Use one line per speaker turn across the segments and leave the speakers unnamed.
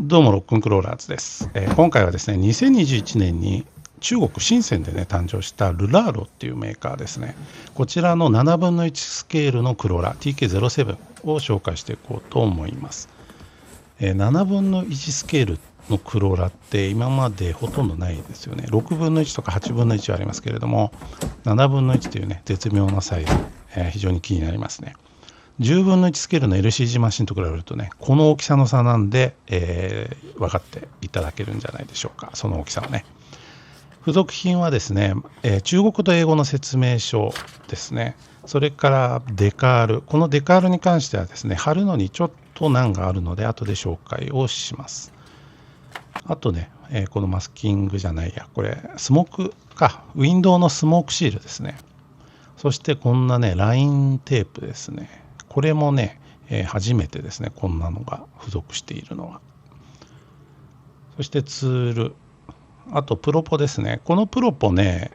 どうもロックンクローラーズです。今回はですね、2021年に中国深センでね誕生したルラーロっていうメーカーですね。こちらの7分の1スケールのクローラー TK07 を紹介していこうと思います。7分の1スケールのクローラーって今までほとんどないですよね。6分の1とか8分の1はありますけれども、7分の1というね絶妙なサイズ、非常に気になりますね。10分の1スケールの LCG マシンと比べるとね、この大きさの差なんで、分かっていただけるんじゃないでしょうか。その大きさはね。付属品はですね、中国と英語の説明書ですね。それからデカール。このデカールに関してはですね、貼るのにちょっと難があるので、後で紹介をします。あとね、このマスキングじゃないや、これ、スモークか。ウィンドウのスモークシールですね。そしてこんなね、ラインテープですね。これもね、初めてですね、こんなのが付属しているのは。そしてツール。あとプロポですね。このプロポね、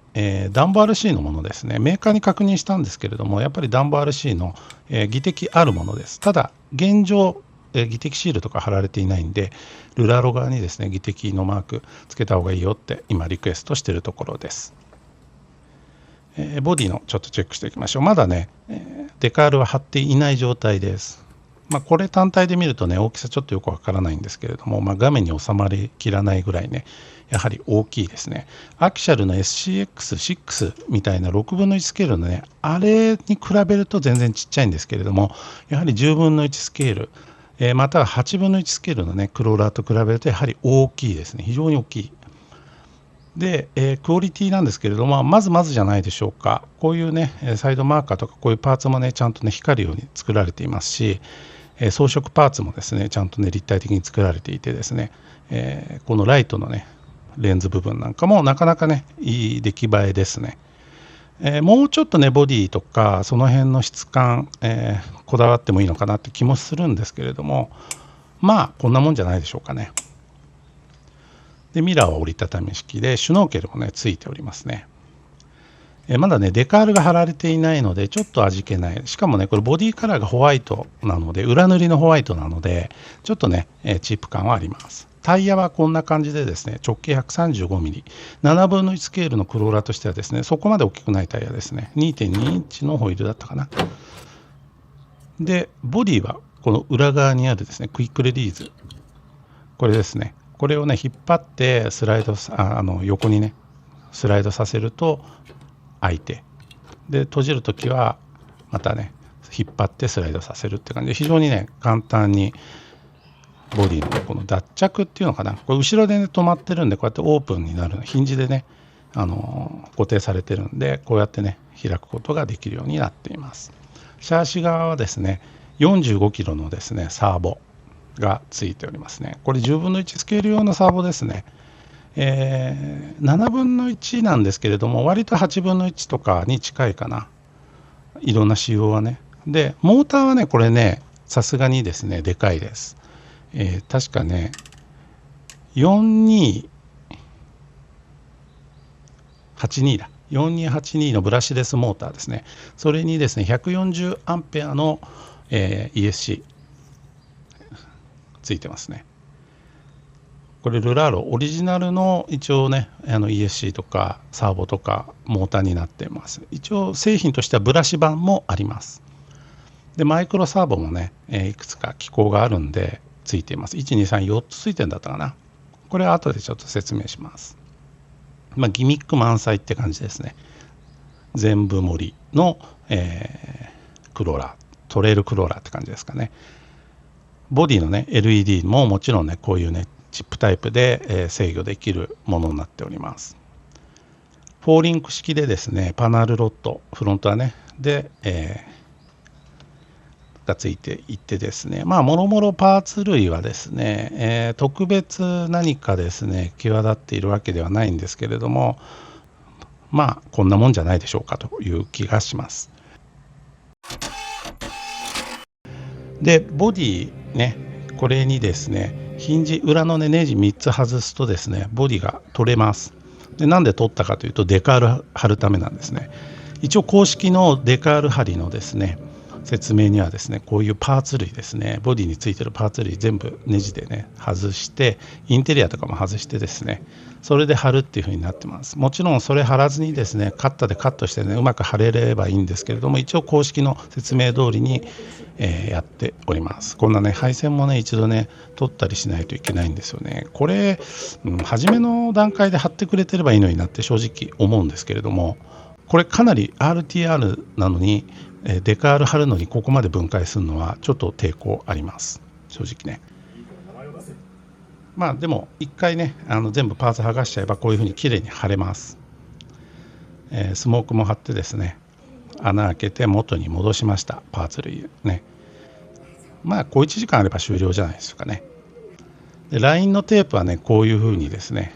ダンボ RC のものですね。メーカーに確認したんですけれども、やっぱりダンボ RC の、技適あるものです。ただ、現状、技適シールとか貼られていないんで、ルラロ側にですね、技適のマークつけた方がいいよって今リクエストしているところです。ボディのちょっとチェックしていきましょう。まだね、デカールは貼っていない状態です。これ単体で見るとね、大きさちょっとよくわからないんですけれども、画面に収まりきらないぐらいね、やはり大きいですね。アキシャルの SCX6 みたいな6分の1スケールのね、あれに比べると全然ちっちゃいんですけれども、やはり10分の1スケール、または8分の1スケールのね、クローラーと比べるとやはり大きいですね。非常に大きい。で、クオリティなんですけれども、まずじゃないでしょうか。こういうね、サイドマーカーとかこういうパーツもね、ちゃんとね、光るように作られていますし、装飾パーツもですね、ちゃんとね、立体的に作られていてですね、このライトのね、レンズ部分なんかもなかなかね、いい出来栄えですね。もうちょっとね、ボディとか、その辺の質感、こだわってもいいのかなって気もするんですけれども、こんなもんじゃないでしょうかね。で、ミラーは折りたたみ式で、シュノーケルもね、ついておりますね。まだね、デカールが貼られていないので、ちょっと味気ない。しかもね、これボディカラーがホワイトなので、裏塗りのホワイトなので、ちょっとね、チープ感はあります。タイヤはこんな感じでですね、直径 135mm、7分の1スケールのクローラーとしてはですね、そこまで大きくないタイヤですね。2.2 インチのホイールだったかな。で、ボディはこの裏側にあるですね、クイックレリーズ。これですね。これをね、引っ張ってスライド横にね、スライドさせると開いて、で、閉じるときはまたね、引っ張ってスライドさせるって感じで、非常にね、簡単にボディのこの脱着っていうのかな、これ後ろでね、止まってるんで、こうやってオープンになる、ヒンジでね、固定されてるんで、こうやってね、開くことができるようになっています。シャーシ側はですね、45キロのですね、サーボがついておりますね。これ10分の1スケール用のサーボですね。7分の1なんですけれども、割と8分の1とかに近いかな。いろんな仕様はね。で、モーターはね、これね、さすがにですね、でかいです。確かね、4282だ。4282のブラシレスモーターですね。それにですね、140アンペアの、ESC ついてますね。これルラーロオリジナルの一応ね、ESC とかサーボとかモーターになっています。一応製品としてはブラシ版もあります。で、マイクロサーボもね、いくつか機構があるんでついています。1、2、3、4つついてるんだったかな。これは後でちょっと説明します。ギミック満載って感じですね。全部盛りの、クローラー、トレイルクローラーって感じですかね。ボディのね、LED ももちろんね、こういうね、チップタイプで、制御できるものになっております。4リンク式でですね、パナルロッド、フロントはね、で、がついていてですね、もろもろパーツ類はですね、特別何かですね、際立っているわけではないんですけれども、こんなもんじゃないでしょうかという気がします。で、ボディね、これにですね、ヒンジ裏のね、ネジ3つ外すとですね、ボディが取れます。で、なんで取ったかというと、デカール貼るためなんですね。一応公式のデカール貼りのですね、説明にはですね、こういうパーツ類ですね、ボディについてるパーツ類全部ネジでね外して、インテリアとかも外してですね、それで貼るっていう風になってます。もちろんそれ貼らずにですね、カッターでカットしてねうまく貼れればいいんですけれども、一応公式の説明通りに、やっております。こんなね配線もね一度ね取ったりしないといけないんですよね。これ、初めの段階で貼ってくれてればいいのになって正直思うんですけれども、これかなり RTR なのにデカール貼るのにここまで分解するのはちょっと抵抗あります、正直ね。まあでも一回ね全部パーツ剥がしちゃえばこういうふうに綺麗に貼れます。スモークも貼ってですね、穴開けて元に戻しました。パーツ類ね、まあ小1時間あれば終了じゃないですかね。でラインのテープはねこういうふうにですね、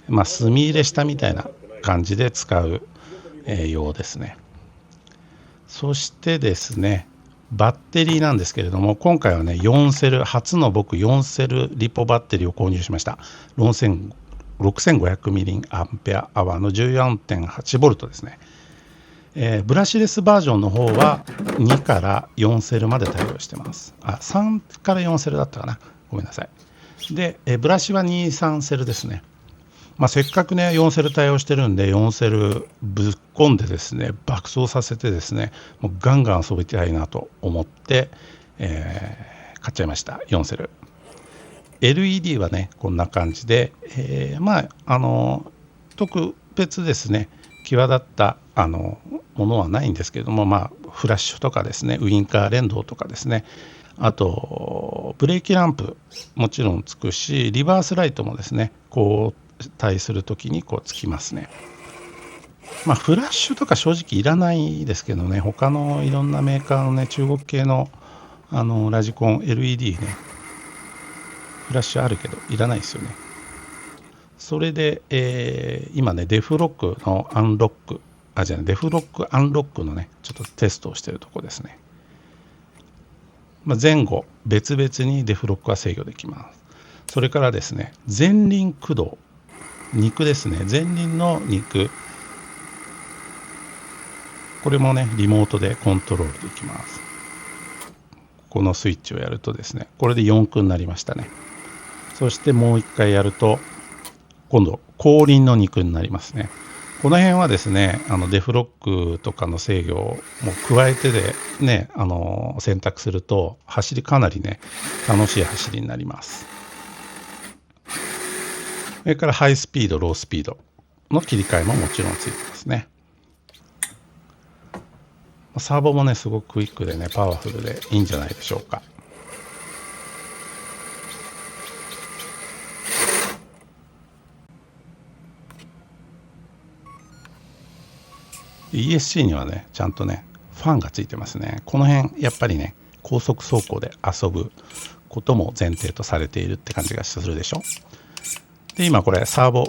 墨入れしたみたいな感じで使う、ようですね。そしてですね、バッテリーなんですけれども、今回はね4セル、初の僕4セルリポバッテリーを購入しました。6500ミリアンペアアワーの 14.8V ですね。ブラシレスバージョンの方は2から4セルまで対応してます。3から4セルだったかな、ごめんなさい。で、ブラシは2、3セルですね。せっかくね4セル対応してるんで、4セルぶっ込んでですね爆走させてですね、もうガンガン遊びたいなと思って、買っちゃいました。4セル LED はねこんな感じで、特別ですね際立ったものはないんですけれども、フラッシュとかですね、ウインカー連動とかですね、あとブレーキランプもちろんつくし、リバースライトもですねこう対するときにこうつきますね。フラッシュとか正直いらないですけどね、他のいろんなメーカーのね中国系のラジコン LED ね、フラッシュあるけどいらないですよね。それで、今ねデフロックのアンロックデフロックアンロックのねちょっとテストをしているところですね。前後別々にデフロックは制御できます。それからですね、前輪駆動、肉ですね、前輪の肉、これもねリモートでコントロールできます。このスイッチをやるとですね、これで4駆になりましたね。そしてもう一回やると今度後輪の肉になりますね。この辺はですねデフロックとかの制御をもう加えてでね選択すると走りかなりね楽しい走りになります。それからハイスピードロースピードの切り替えももちろんついてますね。サーボもねすごくクイックでねパワフルでいいんじゃないでしょうか。ESC にはねちゃんとねファンがついてますね。この辺やっぱりね高速走行で遊ぶことも前提とされているって感じがするでしょ。で今これサーボ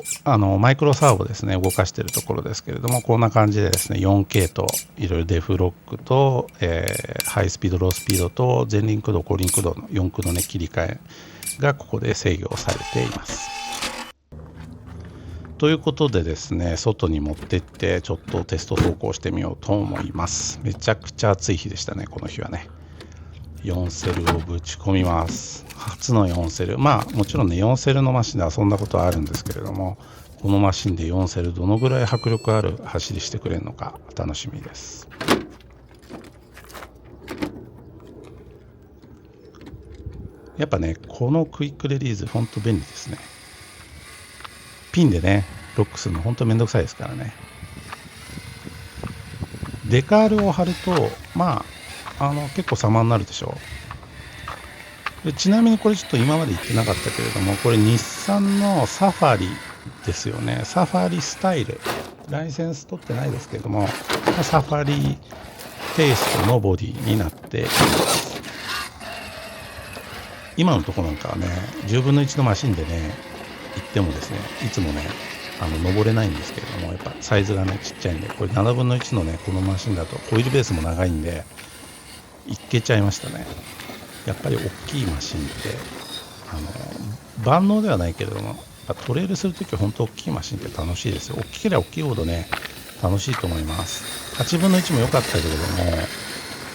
マイクロサーボですね動かしているところですけれども、こんな感じでですね 4K といろいろデフロックと、ハイスピードロースピードと前輪駆動後輪駆動の4駆のね切り替えがここで制御されています。ということでですね、外に持ってってちょっとテスト走行してみようと思います。めちゃくちゃ暑い日でしたね、この日はね。4セルをぶち込みます。初の4セル、もちろんね4セルのマシンで遊んだことはあるんですけれども、このマシンで4セルどのぐらい迫力ある走りしてくれるのか楽しみです。やっぱねこのクイックレリースほんと便利ですね。ピンでねロックするのほんとめんどくさいですからね。デカールを貼ると結構様になるでしょう。でちなみにこれちょっと今まで言ってなかったけれども、これ日産のサファリですよね。サファリスタイル、ライセンス取ってないですけれども、サファリテイストのボディになっています。今のところなんかはね10分の1のマシンでね行ってもですねいつもね登れないんですけれども、やっぱサイズがねちっちゃいんで、これ7分の1のねこのマシンだとコイルベースも長いんでいけちゃいましたね。やっぱり大きいマシンって万能ではないけれどもトレイルするときは本当大きいマシンって楽しいですよ。大きければ大きいほどね楽しいと思います。8分の1も良かったけれども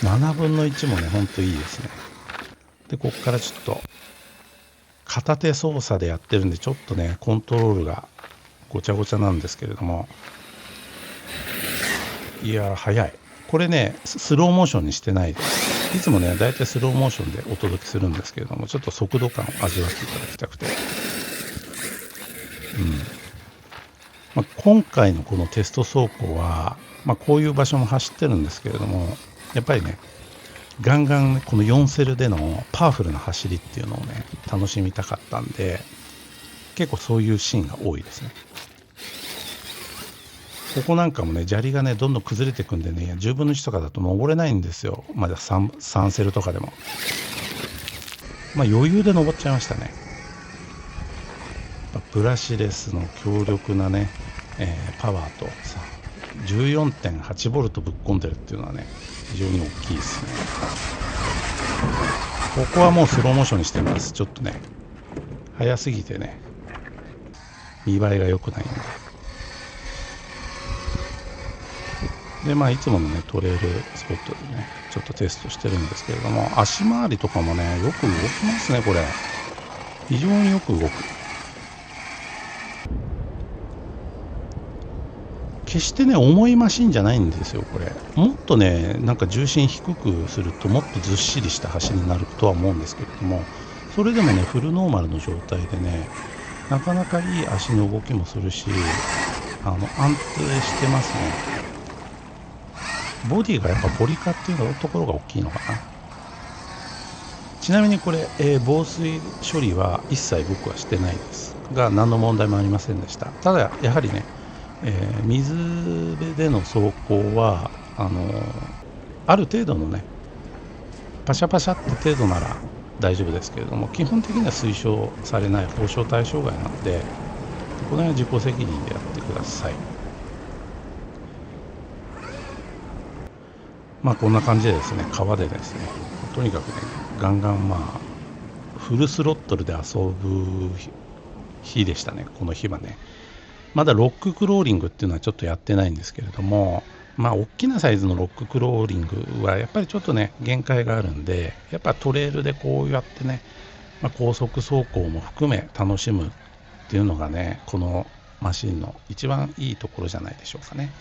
7分の1もね、ほんといいですね。で、こっからちょっと、片手操作でやってるんで、ちょっとね、コントロールがごちゃごちゃなんですけれども、いやー、速い。これね、スローモーションにしてないです。いつもね、だいたいスローモーションでお届けするんですけれども、ちょっと速度感を味わっていただきたくて。今回のこのテスト走行は、こういう場所も走ってるんですけれども、やっぱりね、ガンガンこの4セルでのパワフルな走りっていうのをね、楽しみたかったんで、結構そういうシーンが多いですね。ここなんかもね、砂利がね、どんどん崩れていくんでね、10分の1とかだと登れないんですよ。まだ 3セルとかでも。余裕で登っちゃいましたね。ブラシレスの強力なね、パワーとさ 14.8V ぶっ込んでるっていうのはね、非常に大きいですね。ここはもうスローモーションにしてます。ちょっとね、速すぎてね、見栄えが良くないんで。で、いつものね、トレイルスポットでね、ちょっとテストしてるんですけれども、足回りとかもね、よく動きますね、これ。非常によく動く。決してね、重いマシンじゃないんですよ、これ。もっとね、なんか重心低くすると、もっとずっしりした走りになるとは思うんですけれども、それでもね、フルノーマルの状態でね、なかなかいい足の動きもするし、安定してますね。ボディがやっぱポリカっていうところが大きいのかな。ちなみにこれ、防水処理は一切僕はしてないですが、何の問題もありませんでした。ただ、やはりね、水辺での走行はある程度のね、パシャパシャって程度なら大丈夫ですけれども、基本的には推奨されない法傷対象外なので、この辺は自己責任でやってください。こんな感じでですね、川でですね、とにかくね、ガンガンフルスロットルで遊ぶ日でしたね、この日はね。まだロッククローリングっていうのはちょっとやってないんですけれども、大きなサイズのロッククローリングはやっぱりちょっとね、限界があるんで、やっぱトレイルでこうやってね、高速走行も含め楽しむっていうのがね、このマシンの一番いいところじゃないでしょうかね。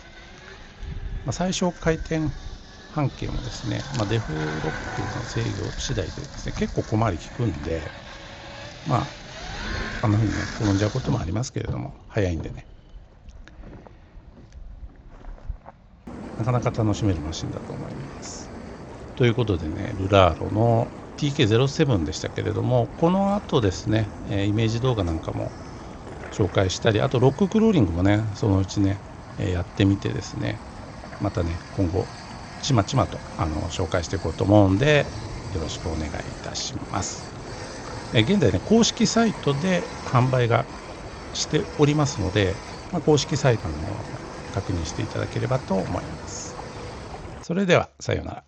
最小回転半径もですね、デフロックの制御次第でですね、結構小回り効くんで、あんな風にね、転んじゃうこともありますけれども、速いんでね、なかなか楽しめるマシンだと思います。ということでね、ルラーロの TK07 でしたけれども、この後ですね、イメージ動画なんかも紹介したり、あとロッククローリングもね、そのうちね、やってみてですね、またね、今後、ちまちまと紹介していこうと思うんで、よろしくお願いいたします。現在ね、公式サイトで販売がしておりますので、公式サイトの確認していただければと思います。それでは、さようなら。